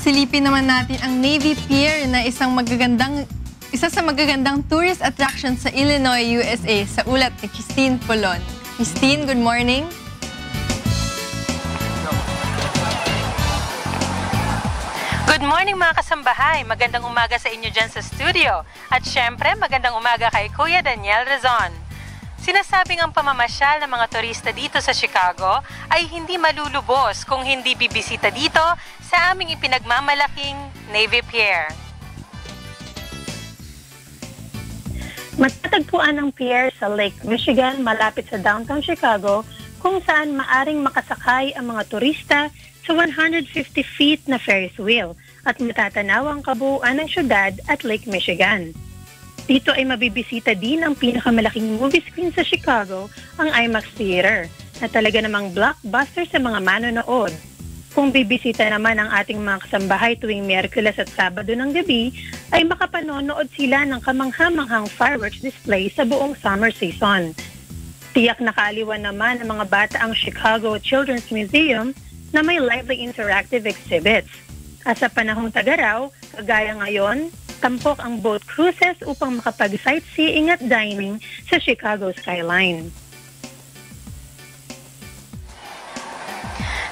Silipin naman natin ang Navy Pier na isa sa magagandang tourist attraction sa Illinois, USA sa ulat ni Christine Polon. Christine, good morning. Good morning mga kasambahay! Magandang umaga sa inyo dyan sa studio. At syempre, magandang umaga kay Kuya Daniel Razon. Sinasabing ang pamamasyal ng mga turista dito sa Chicago ay hindi malulubos kung hindi bibisita dito sa aming ipinagmamalaking Navy Pier. Matatagpuan ang pier sa Lake Michigan malapit sa downtown Chicago kung saan maaring makasakay ang mga turista sa 150 feet na Ferris wheel at matatanaw ang kabuuan ng syudad at Lake Michigan. Dito ay mabibisita din ang pinakamalaking movie screen sa Chicago, ang IMAX Theater, na talaga namang blockbuster sa mga manonood. Kung bibisita naman ang ating mga kasambahay tuwing Miyerkules at Sabado ng gabi, ay makapanonood sila ng kamangha-manghang fireworks display sa buong summer season. Tiyak na kaaliwan naman ng mga bata ang Chicago Children's Museum na may lively interactive exhibits. At sa panahong tag-araw, kagaya ngayon, tampok ang boat cruises upang makapag-sightseeing at dining sa Chicago skyline.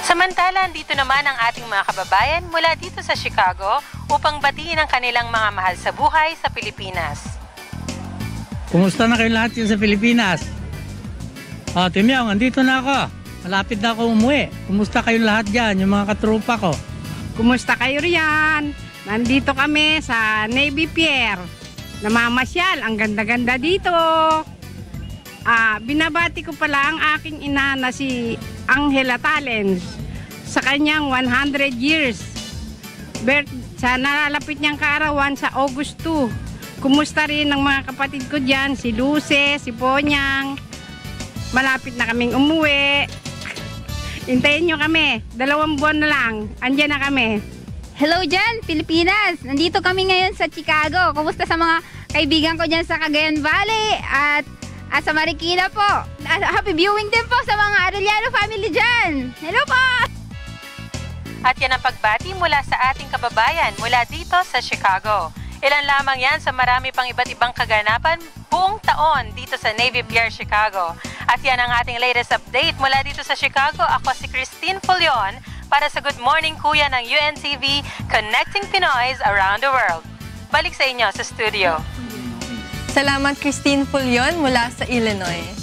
Samantala, dito naman ang ating mga kababayan mula dito sa Chicago upang batiin ang kanilang mga mahal sa buhay sa Pilipinas. Kumusta na kayo lahat yun sa Pilipinas? Timyong, andito na ako. Malapit na ako umuwi. Kumusta kayo lahat dyan, yung mga katrupa ko? Kumusta kayo riyan? Nandito kami sa Navy Pier. Namamasyal, ang ganda-ganda dito. Binabati ko pala ang aking ina na si Angela Talens sa kanyang 100 years. Sa nalalapit niyang kaarawan sa August 2. Kumusta rin ang mga kapatid ko dyan, si Luce, si Ponyang. Malapit na kaming umuwi. Hintayin nyo kami, 2 buwan na lang, andyan na kami. Hello dyan, Pilipinas! Nandito kami ngayon sa Chicago. Kumusta sa mga kaibigan ko dyan sa Cagayan Valley at sa Marikina po. Happy viewing din po sa mga Arellano family dyan. Hello po! At yan ang pagbati mula sa ating kababayan mula dito sa Chicago. Ilan lamang yan sa marami pang iba't ibang kaganapan buong taon dito sa Navy Pier, Chicago. At yan ang ating latest update mula dito sa Chicago. Ako si Christine Polon para sa Good Morning Kuya ng UNTV, Connecting Pinoys Around the World. Balik sa inyo sa studio. Salamat Christine Polon mula sa Illinois.